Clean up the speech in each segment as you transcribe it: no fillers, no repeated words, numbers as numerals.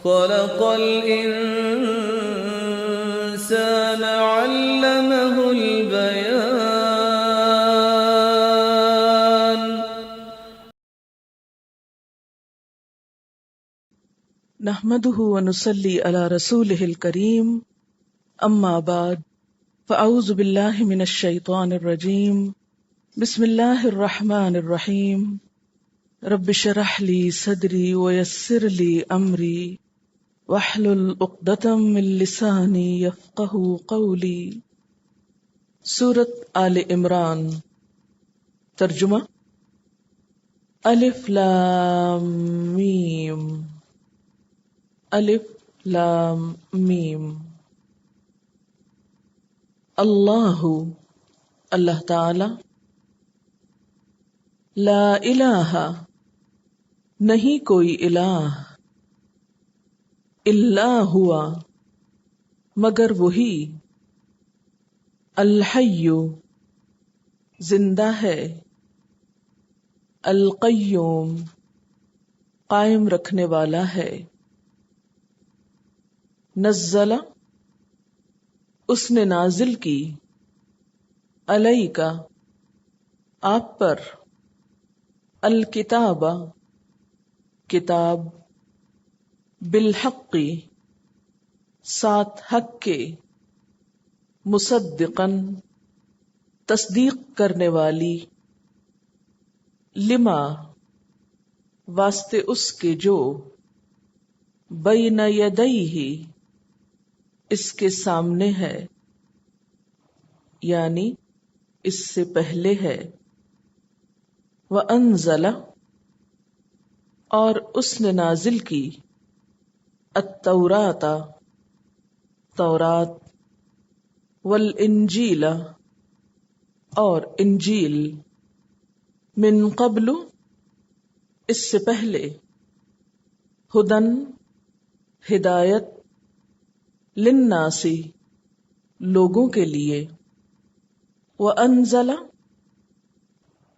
خلق الإنسان علمه البيان. نحمده ونصلي على رسوله الكريم، اما بعد، فاعوذ بالله من الشیطان الرجیم. بسم اللہ الرحمن الرحیم. رب اشرح لي صدری ويسر لي امری واحلل عقدۃ من لسانی یفقهوا قولی. سورۃ آل عمران. ترجمہ: الف لام میم. الف لام میم. اللہ، اللہ تعالی، لا الہ، نہیں کوئی الہ، الا ہوا، مگر وہی، الحی، زندہ ہے، القیوم، قائم رکھنے والا ہے. نزل، اس نے نازل کی، علیک، آپ پر، الکتاب، کتاب، بالحق، ساتھ حق کے، مصدقاً، تصدیق کرنے والی، لما، واسطے اس کے جو، بین یدیہ، اس کے سامنے ہے، یعنی اس سے پہلے ہے. وَأَنزَلَ، اور اس نے نازل کی، التوراۃ، تورات، والانجیل، اور انجیل، من قبل، اس سے پہلے، ہدن، ہدایت، للناس، لوگوں کے لیے. وَأَنزَلَ،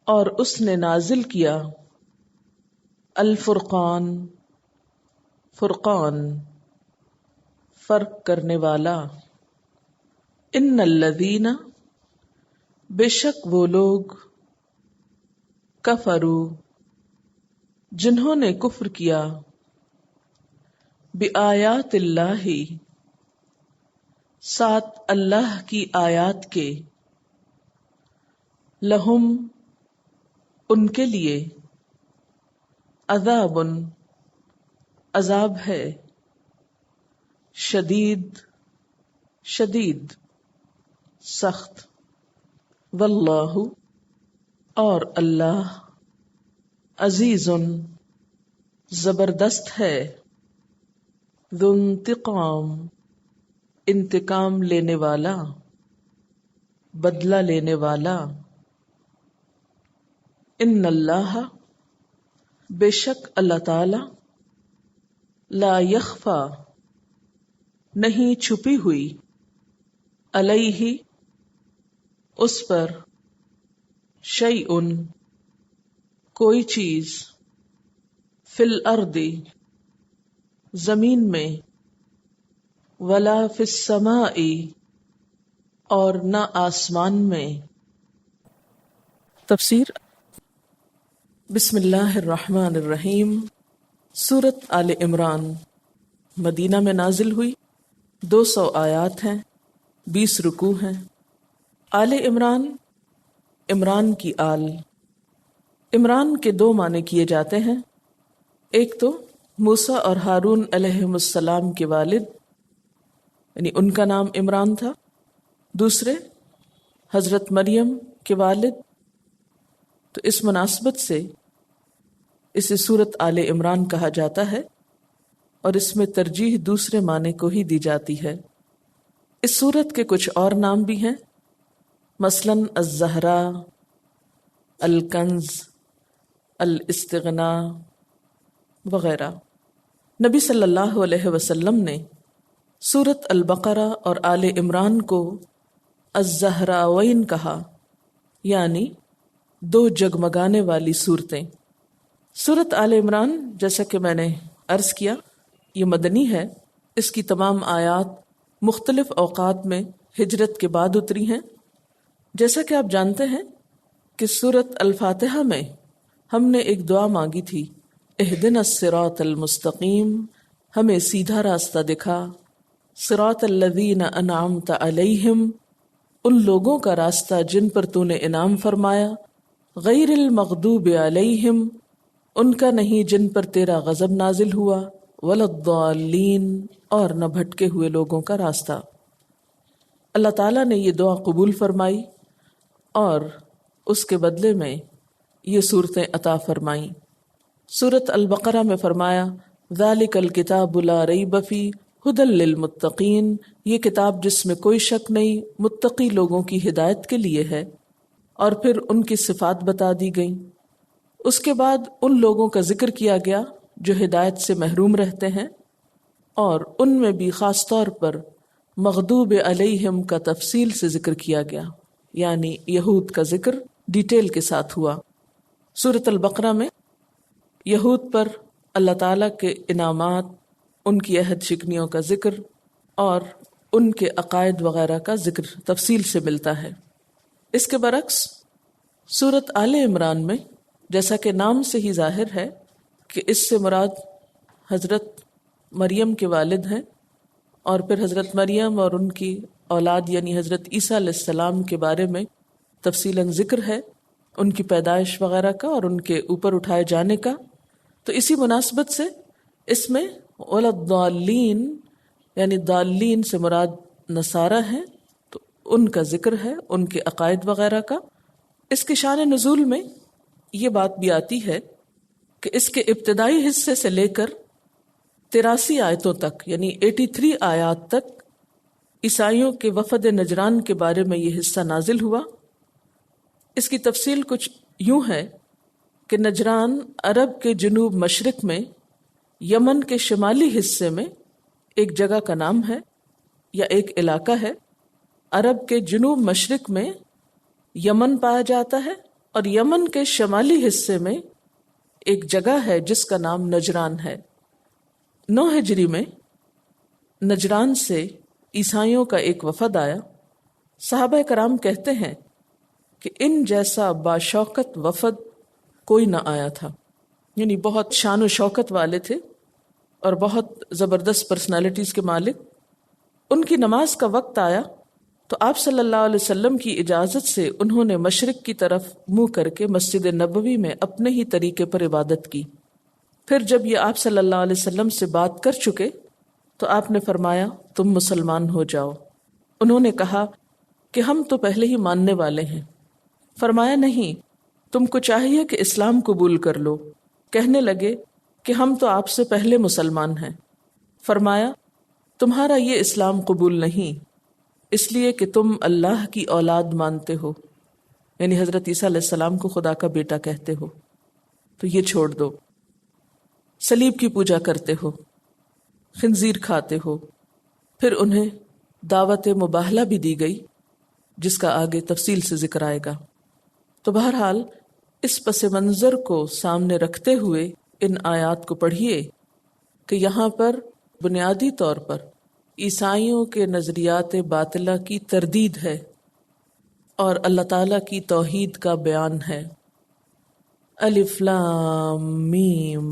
اور اس نے نازل کیا، الفرقان، فرقان، فرق کرنے والا. ان الذین، بے شک وہ لوگ، کفروا، جنہوں نے کفر کیا، بآیات اللہ، ساتھ اللہ کی آیات کے، لہم، ان کے لیے، عذاب، عذاب ہے، شدید، شدید، سخت. واللہ، اور اللہ، عزیز، زبردست ہے، ذو انتقام، انتقام لینے والا، بدلہ لینے والا. ان اللہ، بے شک اللہ تعالی، لا یخفی، نہیں چھپی ہوئی، علیہ، اس پر، شیء، کوئی چیز، فی الارض، زمین میں، ولا فی السماء، اور نہ آسمان میں. تفسیر. بسم اللہ الرحمن الرحیم. سورۃ آل عمران مدینہ میں نازل ہوئی، 200 آیات ہیں، 20 رکوع ہیں. آل عمران، عمران کی آل. عمران کے 2 معنی کیے جاتے ہیں. ایک تو موسیٰ اور ہارون علیہم السلام کے والد، یعنی ان کا نام عمران تھا. دوسرے حضرت مریم کے والد. تو اس مناسبت سے اسے سورۃ آل عمران کہا جاتا ہے، اور اس میں ترجیح دوسرے معنی کو ہی دی جاتی ہے. اس سورت کے کچھ اور نام بھی ہیں، مثلاً الزہراء، الکنز، الاستغناء وغیرہ. نبی صلی اللہ علیہ وسلم نے سورۃ البقرہ اور آل عمران کو الزہراوین کہا، یعنی 2 جگمگانے والی صورتیں. سورۃ آل عمران، جیسا کہ میں نے عرض کیا، یہ مدنی ہے، اس کی تمام آیات مختلف اوقات میں ہجرت کے بعد اتری ہیں۔ جیسا کہ آپ جانتے ہیں کہ سورۃ الفاتحہ میں ہم نے ایک دعا مانگی تھی، اہدنا الصراط المستقیم، ہمیں سیدھا راستہ دکھا، صراط الذین انعمت علیہم، ان لوگوں کا راستہ جن پر تو نے انعام فرمایا، غیر المغضوب علیہم، ان کا نہیں جن پر تیرا غضب نازل ہوا، ولا الضالین، اور نہ بھٹکے ہوئے لوگوں کا راستہ۔ اللہ تعالیٰ نے یہ دعا قبول فرمائی اور اس کے بدلے میں یہ صورتیں عطا فرمائیں۔ سورۃ البقرہ میں فرمایا ذالک الکتاب لا ریب فیہ ھدی للمتقین، یہ کتاب جس میں کوئی شک نہیں، متقی لوگوں کی ہدایت کے لیے ہے، اور پھر ان کی صفات بتا دی گئیں۔ اس کے بعد ان لوگوں کا ذکر کیا گیا جو ہدایت سے محروم رہتے ہیں، اور ان میں بھی خاص طور پر مغضوب علیہم کا تفصیل سے ذکر کیا گیا، یعنی یہود کا ذکر ڈیٹیل کے ساتھ ہوا۔ سورۃ البقرہ میں یہود پر اللہ تعالیٰ کے انعامات، ان کی عہد شکنیوں کا ذکر اور ان کے عقائد وغیرہ کا ذکر تفصیل سے ملتا ہے۔ اس کے برعکس سورۃ آل عمران میں، جیسا کہ نام سے ہی ظاہر ہے کہ اس سے مراد حضرت مریم کے والد ہیں، اور پھر حضرت مریم اور ان کی اولاد یعنی حضرت عیسیٰ علیہ السلام کے بارے میں تفصیلاً ذکر ہے، ان کی پیدائش وغیرہ کا اور ان کے اوپر اٹھائے جانے کا۔ تو اسی مناسبت سے اس میں ولا الضالین، یعنی ضالین سے مراد نصارہ ہیں، تو ان کا ذکر ہے، ان کے عقائد وغیرہ کا۔ اس کے شان نزول میں یہ بات بھی آتی ہے کہ اس کے ابتدائی حصے سے لے کر 83 آیتوں تک، یعنی 83 آیات تک عیسائیوں کے وفد نجران کے بارے میں یہ حصہ نازل ہوا۔ اس کی تفصیل کچھ یوں ہے کہ نجران عرب کے جنوب مشرق میں یمن کے شمالی حصے میں ایک جگہ کا نام ہے یا ایک علاقہ ہے۔ عرب کے جنوب مشرق میں یمن پایا جاتا ہے، اور یمن کے شمالی حصے میں ایک جگہ ہے جس کا نام نجران ہے۔ 9 ہجری میں نجران سے عیسائیوں کا ایک وفد آیا۔ صحابہ کرام کہتے ہیں کہ ان جیسا باشوکت وفد کوئی نہ آیا تھا، یعنی بہت شان و شوکت والے تھے اور بہت زبردست پرسنالٹیز کے مالک۔ ان کی نماز کا وقت آیا تو آپ صلی اللہ علیہ وسلم کی اجازت سے انہوں نے مشرق کی طرف منہ کر کے مسجد نبوی میں اپنے ہی طریقے پر عبادت کی۔ پھر جب یہ آپ صلی اللہ علیہ وسلم سے بات کر چکے تو آپ نے فرمایا تم مسلمان ہو جاؤ۔ انہوں نے کہا کہ ہم تو پہلے ہی ماننے والے ہیں۔ فرمایا نہیں، تم کو چاہیے کہ اسلام قبول کر لو۔ کہنے لگے کہ ہم تو آپ سے پہلے مسلمان ہیں۔ فرمایا تمہارا یہ اسلام قبول نہیں، اس لیے کہ تم اللہ کی اولاد مانتے ہو، یعنی حضرت عیسیٰ علیہ السلام کو خدا کا بیٹا کہتے ہو، تو یہ چھوڑ دو۔ صلیب کی پوجا کرتے ہو، خنزیر کھاتے ہو۔ پھر انہیں دعوت مباہلہ بھی دی گئی جس کا آگے تفصیل سے ذکر آئے گا۔ تو بہرحال اس پس منظر کو سامنے رکھتے ہوئے ان آیات کو پڑھیے کہ یہاں پر بنیادی طور پر عیسائیوں کے نظریات باطلہ کی تردید ہے اور اللہ تعالیٰ کی توحید کا بیان ہے۔ الف لام میم،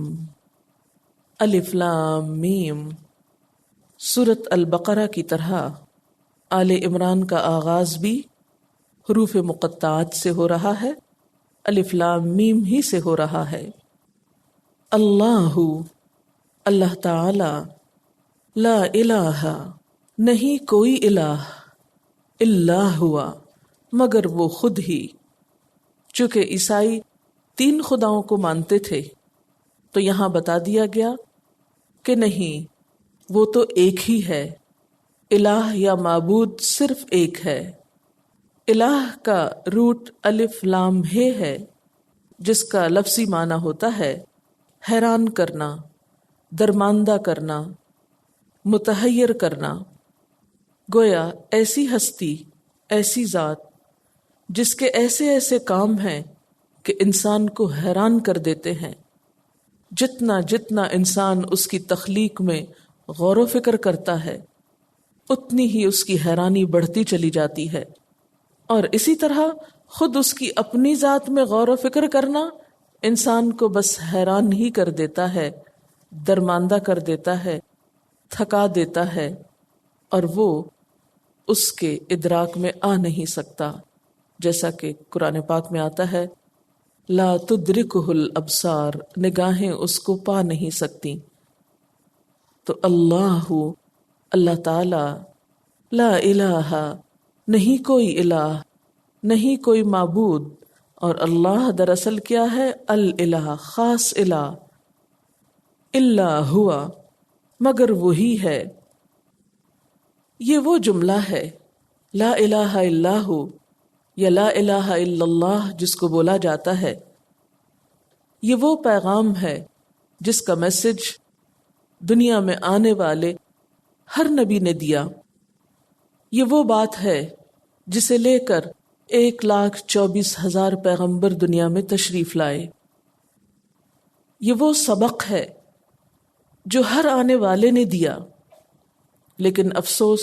الف لام میم۔ سورۃ البقرہ کی طرح آل عمران کا آغاز بھی حروف مقطعات سے ہو رہا ہے، الف لام میم ہی سے ہو رہا ہے۔ اللہ، اللہ تعالی، لا الہ، نہیں کوئی الہ، الا ہوا، مگر وہ خود ہی۔ چونکہ عیسائی 3 خداؤں کو مانتے تھے تو یہاں بتا دیا گیا کہ نہیں، وہ تو ایک ہی ہے۔ الہ یا معبود صرف ایک ہے۔ الہ کا روٹ الف لام ہے جس کا لفظی معنی ہوتا ہے حیران کرنا، درماندہ کرنا، متحیر کرنا۔ گویا ایسی ہستی، ایسی ذات جس کے ایسے ایسے کام ہیں کہ انسان کو حیران کر دیتے ہیں، جتنا جتنا انسان اس کی تخلیق میں غور و فکر کرتا ہے اتنی ہی اس کی حیرانی بڑھتی چلی جاتی ہے، اور اسی طرح خود اس کی اپنی ذات میں غور و فکر کرنا انسان کو بس حیران ہی کر دیتا ہے، درماندہ کر دیتا ہے، تھکا دیتا ہے، اور وہ اس کے ادراک میں آ نہیں سکتا، جیسا کہ قرآن پاک میں آتا ہے لا تدرکہ الابصار، نگاہیں اس کو پا نہیں سکتی۔ تو اللہ تعالی لا الہ، نہیں کوئی الہ، نہیں کوئی معبود، اور اللہ دراصل کیا ہے؟ الالہ، خاص الہ، الا ہوا، مگر وہی ہے۔ یہ وہ جملہ ہے لا الہ الا ہو یا لا الہ الا اللہ جس کو بولا جاتا ہے، یہ وہ پیغام ہے جس کا میسج دنیا میں آنے والے ہر نبی نے دیا۔ یہ وہ بات ہے جسے لے کر 1,24,000 پیغمبر دنیا میں تشریف لائے۔ یہ وہ سبق ہے جو ہر آنے والے نے دیا، لیکن افسوس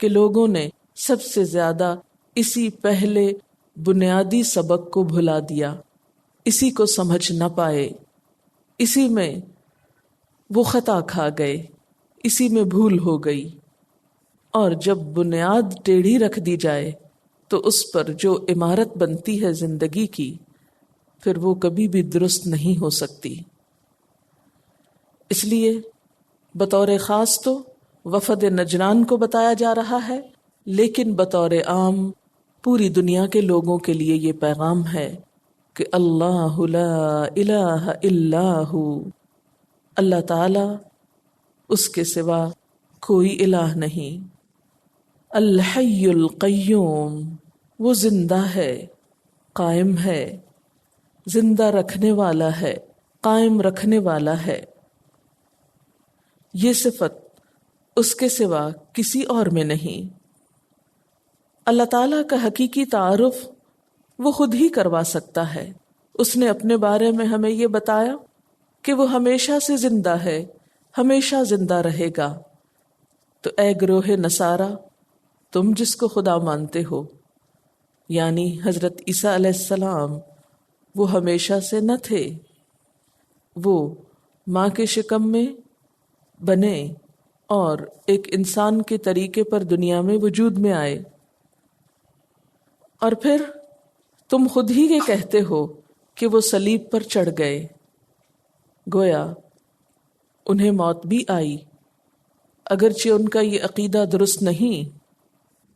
کہ لوگوں نے سب سے زیادہ اسی پہلے بنیادی سبق کو بھلا دیا، اسی کو سمجھ نہ پائے، اسی میں وہ خطا کھا گئے، اسی میں بھول ہو گئی، اور جب بنیاد ٹیڑھی رکھ دی جائے تو اس پر جو عمارت بنتی ہے زندگی کی، پھر وہ کبھی بھی درست نہیں ہو سکتی۔ اس لیے بطور خاص تو وفد نجران کو بتایا جا رہا ہے، لیکن بطور عام پوری دنیا کے لوگوں کے لیے یہ پیغام ہے کہ اللہ لا الہ الا ہو، اللہ تعالی، اس کے سوا کوئی الہ نہیں۔ الحی القیوم، وہ زندہ ہے، قائم ہے، زندہ رکھنے والا ہے، قائم رکھنے والا ہے۔ یہ صفت اس کے سوا کسی اور میں نہیں۔ اللہ تعالیٰ کا حقیقی تعارف وہ خود ہی کروا سکتا ہے۔ اس نے اپنے بارے میں ہمیں یہ بتایا کہ وہ ہمیشہ سے زندہ ہے، ہمیشہ زندہ رہے گا۔ تو اے گروہ نصارہ، تم جس کو خدا مانتے ہو، یعنی حضرت عیسیٰ علیہ السلام، وہ ہمیشہ سے نہ تھے، وہ ماں کے شکم میں بنے اور ایک انسان کے طریقے پر دنیا میں وجود میں آئے، اور پھر تم خود ہی یہ کہتے ہو کہ وہ صلیب پر چڑھ گئے۔ گویا انہیں موت بھی آئی، اگرچہ ان کا یہ عقیدہ درست نہیں،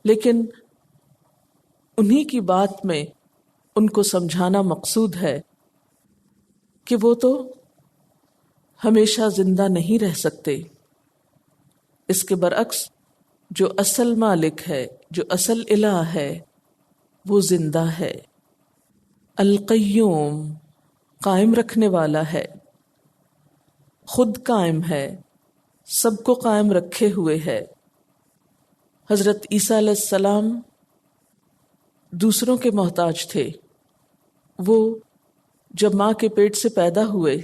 لیکن انہی کی بات میں ان کو سمجھانا مقصود ہے کہ وہ تو ہمیشہ زندہ نہیں رہ سکتے۔ اس کے برعکس جو اصل مالک ہے، جو اصل الہ ہے، وہ زندہ ہے، القیوم، قائم رکھنے والا ہے، خود قائم ہے، سب کو قائم رکھے ہوئے ہے۔ حضرت عیسیٰ علیہ السلام دوسروں کے محتاج تھے۔ وہ جب ماں کے پیٹ سے پیدا ہوئے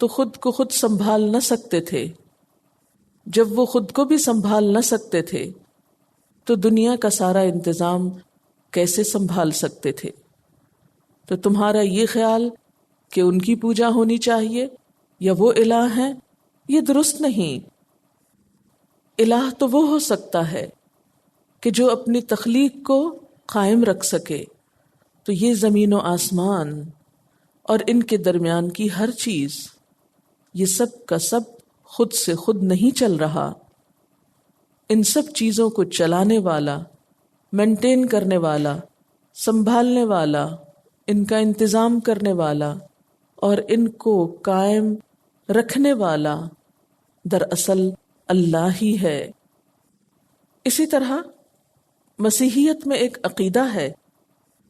تو خود کو خود سنبھال نہ سکتے تھے۔ جب وہ خود کو بھی سنبھال نہ سکتے تھے تو دنیا کا سارا انتظام کیسے سنبھال سکتے تھے؟ تو تمہارا یہ خیال کہ ان کی پوجا ہونی چاہیے یا وہ الہ ہیں، یہ درست نہیں۔ الہ تو وہ ہو سکتا ہے کہ جو اپنی تخلیق کو قائم رکھ سکے۔ تو یہ زمین و آسمان اور ان کے درمیان کی ہر چیز، یہ سب کا سب خود سے خود نہیں چل رہا۔ ان سب چیزوں کو چلانے والا، مینٹین کرنے والا، سنبھالنے والا، ان کا انتظام کرنے والا اور ان کو قائم رکھنے والا دراصل اللہ ہی ہے۔ اسی طرح مسیحیت میں ایک عقیدہ ہے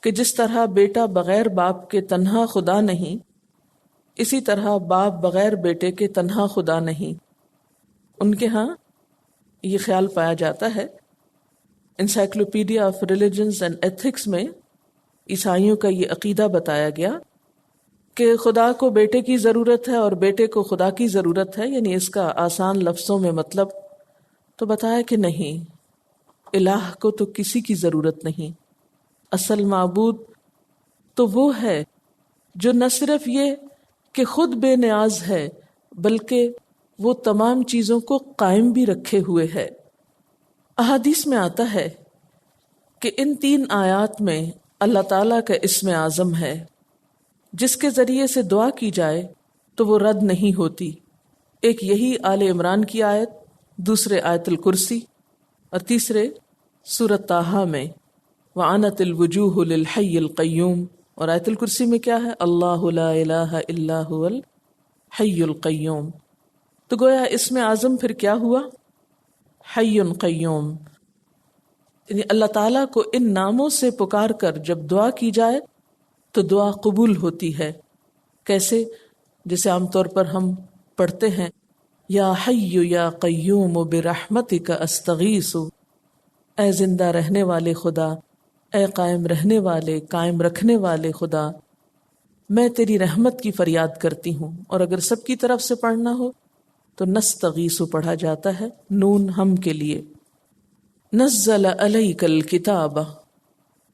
کہ جس طرح بیٹا بغیر باپ کے تنہا خدا نہیں، اسی طرح باپ بغیر بیٹے کے تنہا خدا نہیں۔ ان کے ہاں یہ خیال پایا جاتا ہے۔ Encyclopedia of religions and ethics میں عیسائیوں کا یہ عقیدہ بتایا گیا کہ خدا کو بیٹے کی ضرورت ہے اور بیٹے کو خدا کی ضرورت ہے، یعنی اس کا آسان لفظوں میں مطلب، تو بتایا کہ نہیں، الہ کو تو کسی کی ضرورت نہیں. اصل معبود تو وہ ہے جو نہ صرف یہ کہ خود بے نیاز ہے بلکہ وہ تمام چیزوں کو قائم بھی رکھے ہوئے ہے. احادیث میں آتا ہے کہ ان 3 آیات میں اللہ تعالیٰ کا اسم اعظم ہے جس کے ذریعے سے دعا کی جائے تو وہ رد نہیں ہوتی. ایک یہی آل عمران کی آیت، دوسرے آیت الکرسی، اور تیسرے سورۃ طٰہٰ میں وَعَنَتِ الْوُجُوهُ لِلْحَيِّ الْقَيُّومِ، اور آیت الکرسی میں کیا ہے؟ اللہ لا الہ الا هو الحی القیوم. تو گویا اسم اعظم پھر کیا ہوا؟ حی قیوم. یعنی اللہ تعالیٰ کو ان ناموں سے پکار کر جب دعا کی جائے تو دعا قبول ہوتی ہے. کیسے؟ جسے عام طور پر ہم پڑھتے ہیں یا حی یا قیوم برحمتک استغیث، اے زندہ رہنے والے خدا، اے قائم رہنے والے، قائم رکھنے والے خدا، میں تیری رحمت کی فریاد کرتی ہوں. اور اگر سب کی طرف سے پڑھنا ہو تو نستغیث پڑھا جاتا ہے، نون ہم کے لیے. نزل علیک الکتاب،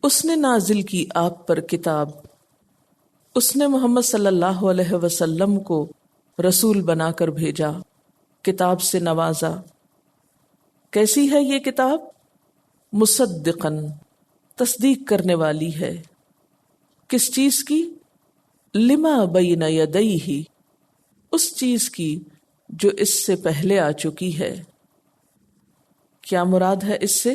اس نے نازل کی آپ پر کتاب، اس نے محمد صلی اللہ علیہ وسلم کو رسول بنا کر بھیجا، کتاب سے نوازا. کیسی ہے یہ کتاب؟ مصدقاً، تصدیق کرنے والی ہے. کس چیز کی؟ لما بین یدیہ، اس چیز کی جو اس سے پہلے آ چکی ہے. کیا مراد ہے اس سے؟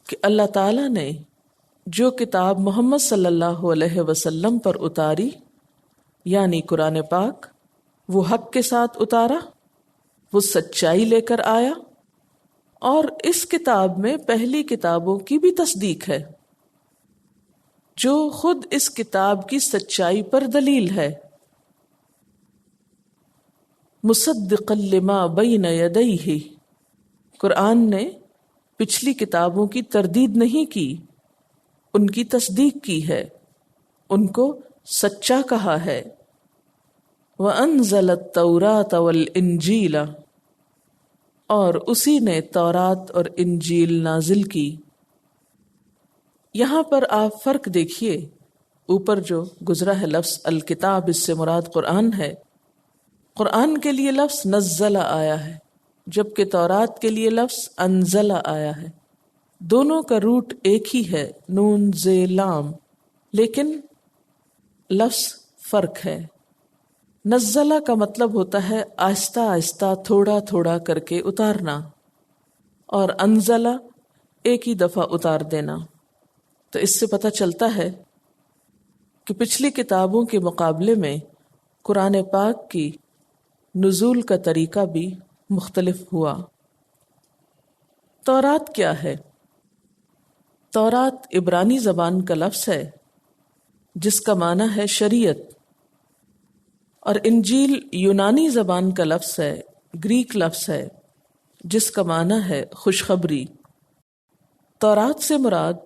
کہ اللہ تعالیٰ نے جو کتاب محمد صلی اللہ علیہ وسلم پر اتاری، یعنی قرآن پاک، وہ حق کے ساتھ اتارا، وہ سچائی لے کر آیا، اور اس کتاب میں پہلی کتابوں کی بھی تصدیق ہے جو خود اس کتاب کی سچائی پر دلیل ہے. مصدقا لما بین یدیہ، قرآن نے پچھلی کتابوں کی تردید نہیں کی، ان کی تصدیق کی ہے، ان کو سچا کہا ہے. وَأَنزَلَ التَّوْرَاةَ وَالْإِنْجِيلَ، اور اسی نے تورات اور انجیل نازل کی. یہاں پر آپ فرق دیکھیے، اوپر جو گزرا ہے لفظ الکتاب، اس سے مراد قرآن ہے. قرآن کے لیے لفظ نزل آیا ہے، جبکہ تورات کے لیے لفظ انزل آیا ہے. دونوں کا روٹ ایک ہی ہے، نون زے لام، لیکن لفظ فرق ہے. نزلہ کا مطلب ہوتا ہے آہستہ آہستہ، تھوڑا تھوڑا کر کے اتارنا، اور انزلہ ایک ہی دفعہ اتار دینا. تو اس سے پتہ چلتا ہے کہ پچھلی کتابوں کے مقابلے میں قرآن پاک کی نزول کا طریقہ بھی مختلف ہوا. تورات کیا ہے؟ تورات عبرانی زبان کا لفظ ہے جس کا معنی ہے شریعت، اور انجیل یونانی زبان کا لفظ ہے، گریک لفظ ہے جس کا معنی ہے خوشخبری. تورات سے مراد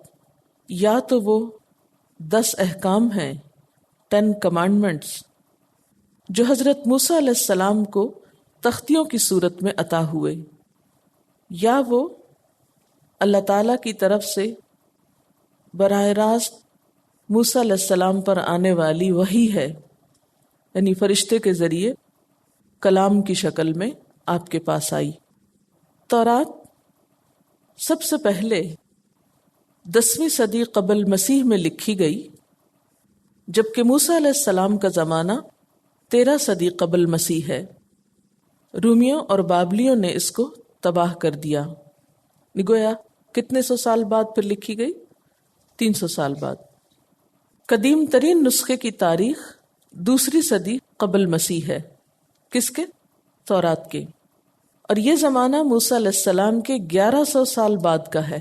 یا تو وہ 10 احکام ہیں، 10 کمانڈمنٹس، جو حضرت موسیٰ علیہ السلام کو تختیوں کی صورت میں عطا ہوئے، یا وہ اللہ تعالیٰ کی طرف سے براہ راست موسیٰ علیہ السلام پر آنے والی وحی ہے، یعنی فرشتے کے ذریعے کلام کی شکل میں آپ کے پاس آئی. تورات سب سے پہلے 10ویں صدی قبل مسیح میں لکھی گئی، جبکہ موسیٰ علیہ السلام کا زمانہ 13 صدی قبل مسیح ہے. رومیوں اور بابلیوں نے اس کو تباہ کر دیا. گویا کتنے سو سال بعد پھر لکھی گئی؟ 300 سال بعد. قدیم ترین نسخے کی تاریخ 2 صدی قبل مسیح ہے. کس کے؟ تورات کے. اور یہ زمانہ موسیٰ علیہ السلام کے 1100 سال بعد کا ہے.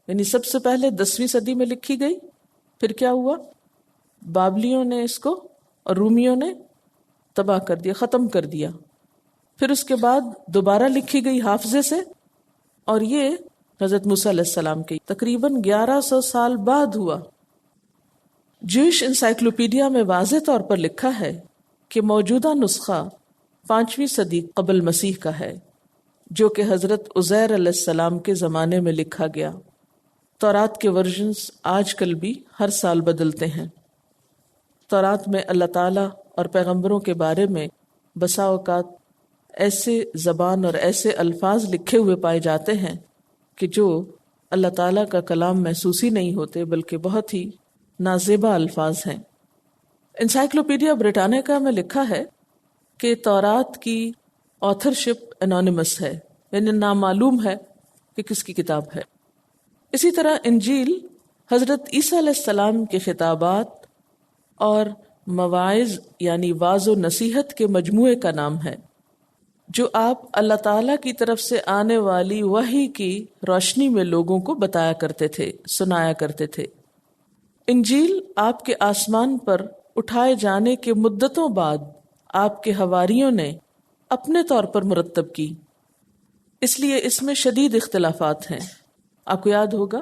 یعنی سب سے پہلے 10ویں صدی میں لکھی گئی، پھر کیا ہوا؟ بابلیوں نے اس کو اور رومیوں نے تباہ کر دیا، ختم کر دیا. پھر اس کے بعد دوبارہ لکھی گئی حافظے سے، اور یہ حضرت موسیٰ علیہ السلام کے تقریباً 1100 سال بعد ہوا. جوش انسائکلوپیڈیا میں واضح طور پر لکھا ہے کہ موجودہ نسخہ 5ویں صدی قبل مسیح کا ہے، جو کہ حضرت عزیر علیہ السلام کے زمانے میں لکھا گیا۔ تورات کے ورژنز آج کل بھی ہر سال بدلتے ہیں۔ تورات میں اللہ تعالیٰ اور پیغمبروں کے بارے میں بسا اوقات ایسے زبان اور ایسے الفاظ لکھے ہوئے پائے جاتے ہیں کہ جو اللہ تعالیٰ کا کلام محسوس ہی نہیں ہوتے، بلکہ بہت ہی نازیبا الفاظ ہیں۔ انسائکلوپیڈیا بریٹانیکا میں لکھا ہے کہ تورات کی آتھرشپ انونیمس ہے، یعنی نامعلوم ہے کہ کس کی کتاب ہے۔ اسی طرح انجیل حضرت عیسیٰ علیہ السلام کے خطابات اور مواعظ یعنی واعظ و نصیحت کے مجموعے کا نام ہے، جو آپ اللہ تعالیٰ کی طرف سے آنے والی وحی کی روشنی میں لوگوں کو بتایا کرتے تھے، سنایا کرتے تھے۔ انجیل آپ کے آسمان پر اٹھائے جانے کے مدتوں بعد آپ کے حواریوں نے اپنے طور پر مرتب کی، اس لیے اس میں شدید اختلافات ہیں۔ آپ کو یاد ہوگا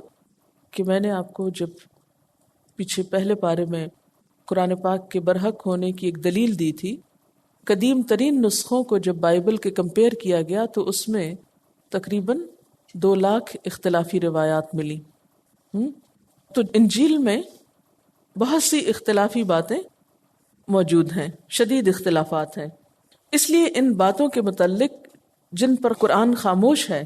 کہ میں نے آپ کو جب پیچھے پہلے پارے میں قرآن پاک کے برحق ہونے کی ایک دلیل دی تھی، قدیم ترین نسخوں کو جب بائبل کے کمپیئر کیا گیا تو اس میں تقریباً 2 لاکھ اختلافی روایات ملی۔ تو انجیل میں بہت سی اختلافی باتیں موجود ہیں، شدید اختلافات ہیں۔ اس لیے ان باتوں کے متعلق جن پر قرآن خاموش ہے،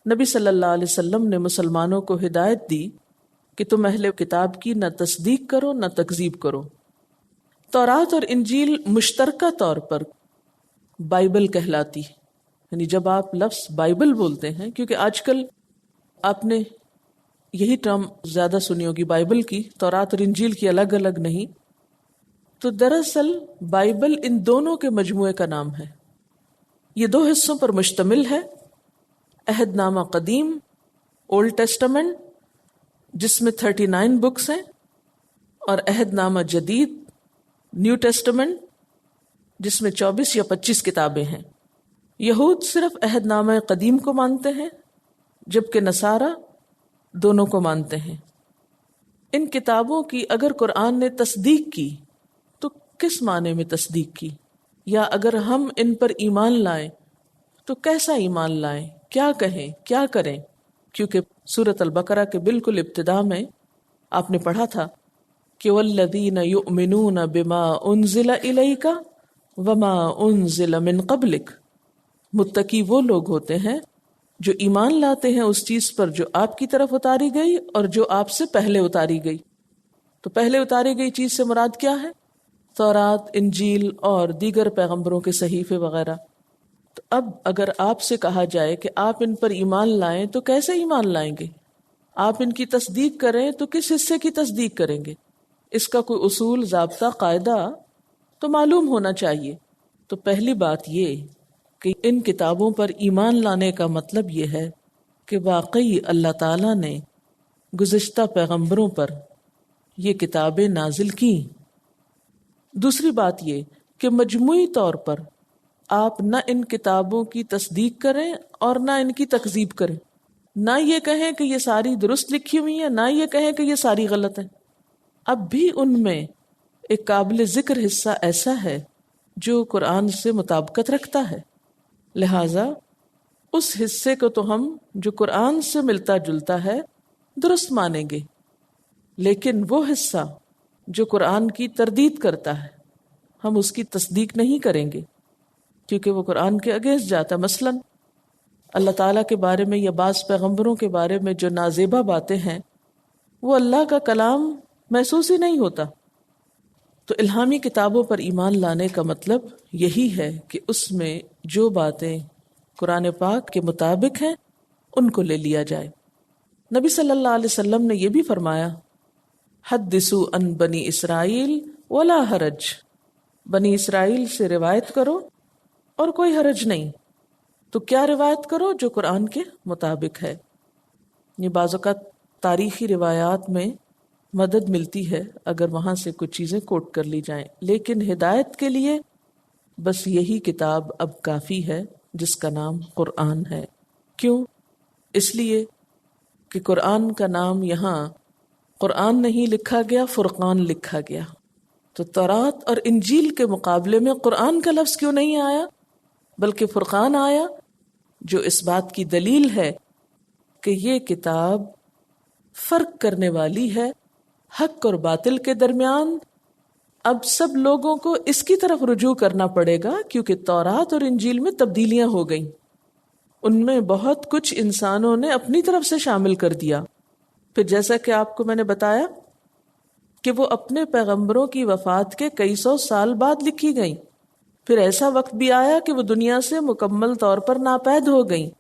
نبی صلی اللہ علیہ وسلم نے مسلمانوں کو ہدایت دی کہ تم اہل کتاب کی نہ تصدیق کرو نہ تکذیب کرو۔ تورات اور انجیل مشترکہ طور پر بائبل کہلاتی ہے، یعنی جب آپ لفظ بائبل بولتے ہیں، کیونکہ آج کل آپ نے یہی ٹرم زیادہ سنی ہوگی بائبل کی، تورات اور انجیل کی الگ الگ نہیں، تو دراصل بائبل ان دونوں کے مجموعے کا نام ہے۔ یہ 2 حصوں پر مشتمل ہے، عہد نامہ قدیم اولڈ ٹیسٹمنٹ جس میں 39 بکس ہیں، اور عہد نامہ جدید نیو ٹیسٹمنٹ جس میں 24 یا 25 کتابیں ہیں۔ یہود صرف عہد نامہ قدیم کو مانتے ہیں، جبکہ نصارہ دونوں کو مانتے ہیں۔ ان کتابوں کی اگر قرآن نے تصدیق کی تو کس معنی میں تصدیق کی، یا اگر ہم ان پر ایمان لائیں تو کیسا ایمان لائیں، کیا کہیں، کیا کریں؟ کیونکہ سورۃ البقرہ کے بالکل ابتدا میں آپ نے پڑھا تھا کہ والذین یؤمنون بما انزل الیک وما انزل من قبلک، متقی وہ لوگ ہوتے ہیں جو ایمان لاتے ہیں اس چیز پر جو آپ کی طرف اتاری گئی اور جو آپ سے پہلے اتاری گئی۔ تو پہلے اتاری گئی چیز سے مراد کیا ہے؟ تورات، انجیل اور دیگر پیغمبروں کے صحیفے وغیرہ۔ تو اب اگر آپ سے کہا جائے کہ آپ ان پر ایمان لائیں تو کیسے ایمان لائیں گے؟ آپ ان کی تصدیق کریں تو کس حصے کی تصدیق کریں گے؟ اس کا کوئی اصول، ضابطہ، قاعدہ تو معلوم ہونا چاہیے۔ تو پہلی بات یہ کہ ان کتابوں پر ایمان لانے کا مطلب یہ ہے کہ واقعی اللہ تعالیٰ نے گزشتہ پیغمبروں پر یہ کتابیں نازل کی۔ دوسری بات یہ کہ مجموعی طور پر آپ نہ ان کتابوں کی تصدیق کریں اور نہ ان کی تکذیب کریں، نہ یہ کہیں کہ یہ ساری درست لکھی ہوئی ہیں، نہ یہ کہیں کہ یہ ساری غلط ہیں۔ اب بھی ان میں ایک قابل ذکر حصہ ایسا ہے جو قرآن سے مطابقت رکھتا ہے، لہٰذا اس حصے کو تو ہم جو قرآن سے ملتا جلتا ہے درست مانیں گے، لیکن وہ حصہ جو قرآن کی تردید کرتا ہے ہم اس کی تصدیق نہیں کریں گے، کیونکہ وہ قرآن کے اگینسٹ جاتا ہے۔ مثلاً اللہ تعالیٰ کے بارے میں یا بعض پیغمبروں کے بارے میں جو نازیبا باتیں ہیں وہ اللہ کا کلام محسوس ہی نہیں ہوتا۔ تو الہامی کتابوں پر ایمان لانے کا مطلب یہی ہے کہ اس میں جو باتیں قرآن پاک کے مطابق ہیں ان کو لے لیا جائے۔ نبی صلی اللہ علیہ وسلم نے یہ بھی فرمایا، حدثوا عن بنی اسرائیل ولا حرج، بنی اسرائیل سے روایت کرو اور کوئی حرج نہیں۔ تو کیا روایت کرو؟ جو قرآن کے مطابق ہے۔ یہ بعض اوقات تاریخی روایات میں مدد ملتی ہے اگر وہاں سے کچھ چیزیں کوٹ کر لی جائیں، لیکن ہدایت کے لیے بس یہی کتاب اب کافی ہے جس کا نام قرآن ہے۔ کیوں؟ اس لیے کہ قرآن کا نام یہاں قرآن نہیں لکھا گیا، فرقان لکھا گیا. تو تورات اور انجیل کے مقابلے میں قرآن کا لفظ کیوں نہیں آیا بلکہ فرقان آیا؟ جو اس بات کی دلیل ہے کہ یہ کتاب فرق کرنے والی ہے حق اور باطل کے درمیان. اب سب لوگوں کو اس کی طرف رجوع کرنا پڑے گا کیونکہ تورات اور انجیل میں تبدیلیاں ہو گئیں. ان میں بہت کچھ انسانوں نے اپنی طرف سے شامل کر دیا. پھر جیسا کہ آپ کو میں نے بتایا کہ وہ اپنے پیغمبروں کی وفات کے کئی سو سال بعد لکھی گئیں. پھر ایسا وقت بھی آیا کہ وہ دنیا سے مکمل طور پر ناپید ہو گئیں.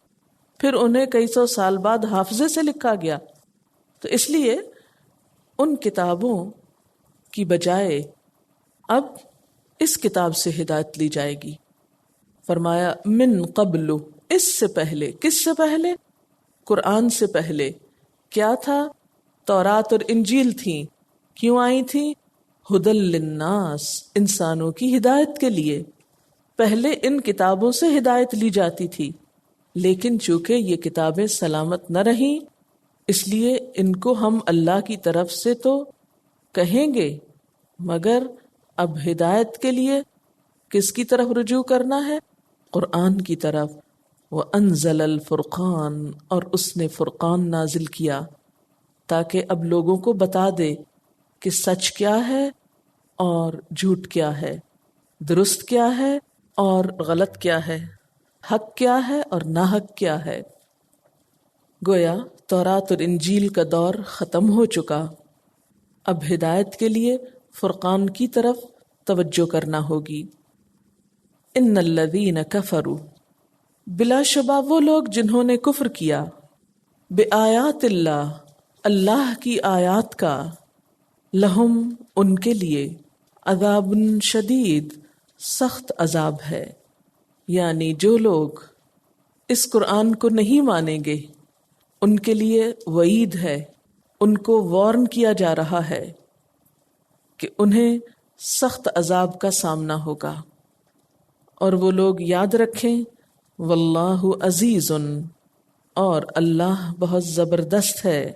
پھر انہیں کئی سو سال بعد حافظے سے لکھا گیا. تو اس لیے ان کتابوں کی بجائے اب اس کتاب سے ہدایت لی جائے گی. فرمایا من قبل، اس سے پہلے. کس سے پہلے؟ قرآن سے پہلے. کیا تھا؟ تورات اور انجیل تھیں. کیوں آئی تھیں؟ ہدی للناس، انسانوں کی ہدایت کے لیے. پہلے ان کتابوں سے ہدایت لی جاتی تھی، لیکن چونکہ یہ کتابیں سلامت نہ رہیں اس لیے ان کو ہم اللہ کی طرف سے تو کہیں گے، مگر اب ہدایت کے لیے کس کی طرف رجوع کرنا ہے؟ قرآن کی طرف. وَأَنزَلَ الْفُرْقَانَ، اور اس نے فرقان نازل کیا تاکہ اب لوگوں کو بتا دے کہ سچ کیا ہے اور جھوٹ کیا ہے، درست کیا ہے اور غلط کیا ہے، حق کیا ہے اور ناحق کیا ہے. گویا تورات اور انجیل کا دور ختم ہو چکا. اب ہدایت کے لیے فرقان کی طرف توجہ کرنا ہوگی. ان الذین کفروا، بلا شبہ وہ لوگ جنہوں نے کفر کیا، بآیات اللہ، اللہ کی آیات کا، لہم، ان کے لیے، عذاب شدید، سخت عذاب ہے. یعنی جو لوگ اس قرآن کو نہیں مانیں گے ان کے لیے وعید ہے، ان کو وارن کیا جا رہا ہے کہ انہیں سخت عذاب کا سامنا ہوگا. اور وہ لوگ یاد رکھیں واللہ عزیز، اور اللہ بہت زبردست ہے،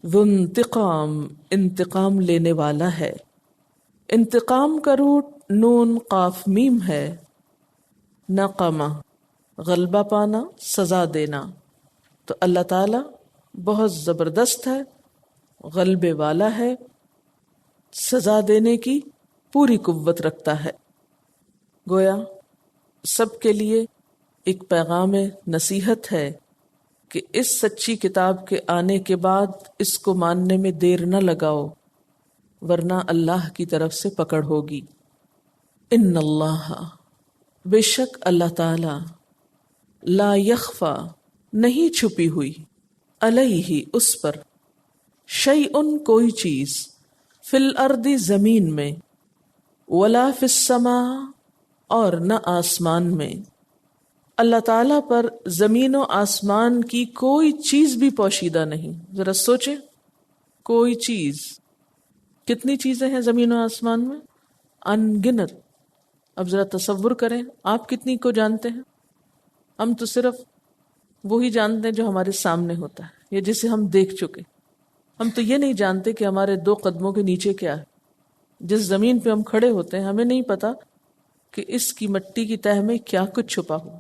ذو انتقام، انتقام لینے والا ہے. انتقام کا روٹ نون قاف میم ہے. نقمہ، غلبہ پانا، سزا دینا. تو اللہ تعالی بہت زبردست ہے، غلبے والا ہے، سزا دینے کی پوری قوت رکھتا ہے. گویا سب کے لیے ایک پیغام نصیحت ہے کہ اس سچی کتاب کے آنے کے بعد اس کو ماننے میں دیر نہ لگاؤ، ورنہ اللہ کی طرف سے پکڑ ہوگی. ان اللہ، بے شک اللہ تعالی، لا یخفا، نہیں چھپی ہوئی، علیہ، اس پر، شیئن، کوئی چیز، فی الارض، زمین میں، ولا فی السماء، اور نہ آسمان میں. اللہ تعالیٰ پر زمین و آسمان کی کوئی چیز بھی پوشیدہ نہیں. ذرا سوچیں، کوئی چیز. کتنی چیزیں ہیں زمین و آسمان میں؟ ان گنت. اب ذرا تصور کریں، آپ کتنی کو جانتے ہیں؟ ہم تو صرف وہی جانتے ہیں جو ہمارے سامنے ہوتا ہے یا جسے ہم دیکھ چکے. ہم تو یہ نہیں جانتے کہ ہمارے 2 قدموں کے نیچے کیا ہے. جس زمین پہ ہم کھڑے ہوتے ہیں ہمیں نہیں پتا کہ اس کی مٹی کی تہہ میں کیا کچھ چھپا ہوا.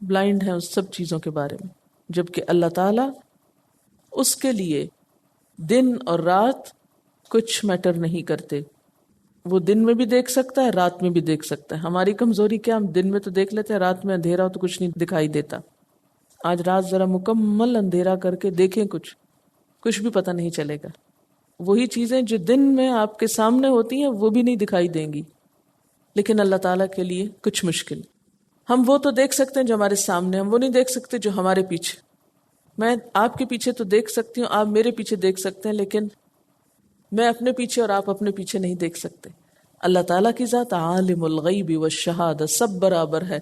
بلائنڈ ہیں اس سب چیزوں کے بارے میں. جبکہ اللہ تعالیٰ، اس کے لیے دن اور رات کچھ میٹر نہیں کرتے. وہ دن میں بھی دیکھ سکتا ہے، رات میں بھی دیکھ سکتا ہے. ہماری کمزوری کیا، ہم دن میں تو دیکھ لیتے ہیں، رات میں اندھیرا ہو تو کچھ نہیں دکھائی دیتا. آج رات ذرا مکمل اندھیرا کر کے دیکھیں، کچھ بھی پتہ نہیں چلے گا. وہی چیزیں جو دن میں آپ کے سامنے ہوتی ہیں وہ بھی نہیں دکھائی دیں گی. لیکن اللہ تعالیٰ کے لیے کچھ مشکل. ہم وہ تو دیکھ سکتے ہیں جو ہمارے سامنے، ہم وہ نہیں دیکھ سکتے جو ہمارے پیچھے. میں آپ کے پیچھے تو دیکھ سکتی ہوں، آپ میرے پیچھے دیکھ سکتے ہیں، لیکن میں اپنے پیچھے اور آپ اپنے پیچھے نہیں دیکھ سکتے. اللہ تعالیٰ کی ذات عالم الغیب والشہادہ، سب برابر ہے.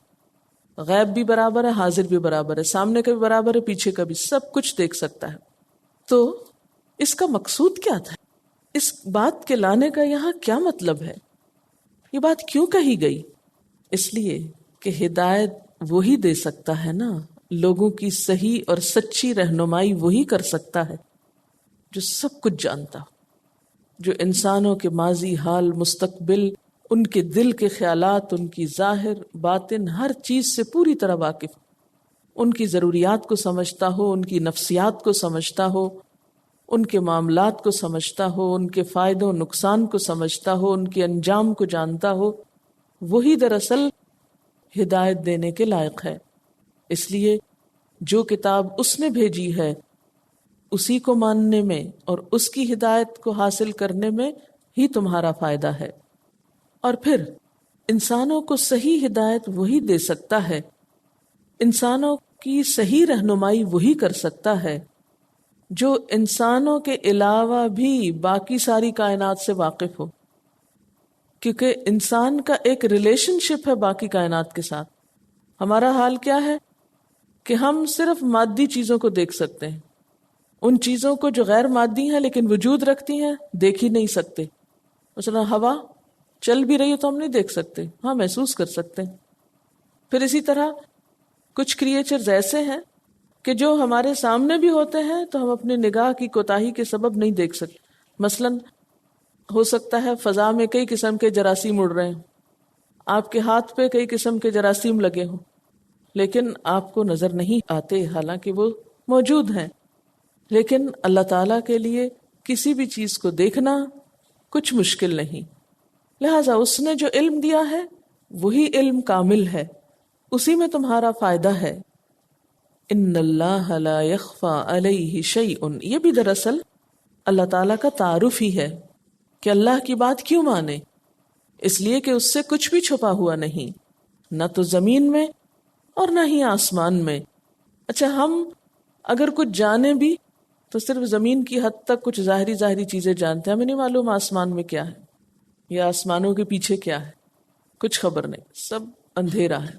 غیب بھی برابر ہے، حاضر بھی برابر ہے، سامنے کا بھی برابر ہے، پیچھے کا بھی، سب کچھ دیکھ سکتا ہے. تو اس کا مقصود کیا تھا؟ اس بات کے لانے کا یہاں کیا مطلب ہے؟ یہ بات کیوں کہی گئی؟ اس لیے کہ ہدایت وہی دے سکتا ہے نا، لوگوں کی صحیح اور سچی رہنمائی وہی کر سکتا ہے جو سب کچھ جانتا ہو، جو انسانوں کے ماضی، حال، مستقبل، ان کے دل کے خیالات، ان کی ظاہر باطن، ہر چیز سے پوری طرح واقف ہو، ان کی ضروریات کو سمجھتا ہو، ان کی نفسیات کو سمجھتا ہو، ان کے معاملات کو سمجھتا ہو، ان کے فائدے و نقصان کو سمجھتا ہو، ان کے انجام کو جانتا ہو، وہی دراصل ہدایت دینے کے لائق ہے۔ اس لیے جو کتاب اس نے بھیجی ہے اسی کو ماننے میں اور اس کی ہدایت کو حاصل کرنے میں ہی تمہارا فائدہ ہے۔ اور پھر انسانوں کو صحیح ہدایت وہی دے سکتا ہے، انسانوں کی صحیح رہنمائی وہی کر سکتا ہے جو انسانوں کے علاوہ بھی باقی ساری کائنات سے واقف ہو، کیونکہ انسان کا ایک ریلیشن شپ ہے باقی کائنات کے ساتھ۔ ہمارا حال کیا ہے کہ ہم صرف مادی چیزوں کو دیکھ سکتے ہیں، ان چیزوں کو جو غیر مادی ہیں لیکن وجود رکھتی ہیں دیکھ ہی نہیں سکتے۔ مثلا ہوا چل بھی رہی ہے تو ہم نہیں دیکھ سکتے، ہاں محسوس کر سکتے ہیں۔ پھر اسی طرح کچھ کریچرز ایسے ہیں کہ جو ہمارے سامنے بھی ہوتے ہیں تو ہم اپنی نگاہ کی کوتاہی کے سبب نہیں دیکھ سکتے۔ مثلا ہو سکتا ہے فضا میں کئی قسم کے جراثیم اڑ رہے ہیں، آپ کے ہاتھ پہ کئی قسم کے جراثیم لگے ہوں لیکن آپ کو نظر نہیں آتے، حالانکہ وہ موجود ہیں۔ لیکن اللہ تعالیٰ کے لیے کسی بھی چیز کو دیکھنا کچھ مشکل نہیں، لہذا اس نے جو علم دیا ہے وہی علم کامل ہے، اسی میں تمہارا فائدہ ہے۔ ان اللہ لا یخفی علیہ شیء، یہ بھی دراصل اللہ تعالیٰ کا تعارف ہی ہے کہ اللہ کی بات کیوں مانے، اس لیے کہ اس سے کچھ بھی چھپا ہوا نہیں، نہ تو زمین میں اور نہ ہی آسمان میں۔ اچھا، ہم اگر کچھ جانے بھی تو صرف زمین کی حد تک کچھ ظاہری چیزیں جانتے ہیں، ہمیں نہیں معلوم آسمان میں کیا ہے یا آسمانوں کے پیچھے کیا ہے، کچھ خبر نہیں، سب اندھیرا ہے۔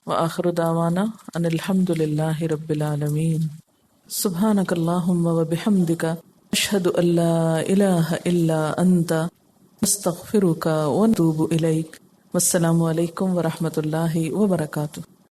وآخر دعوانا ان الحمد للہ رب العالمین۔ سبحانک اللہم وبحمدک، اشہد ان لا الہ الا انت، نستغفرک ونتوب الیک۔ والسلام علیکم ورحمۃ اللہ وبرکاتہ۔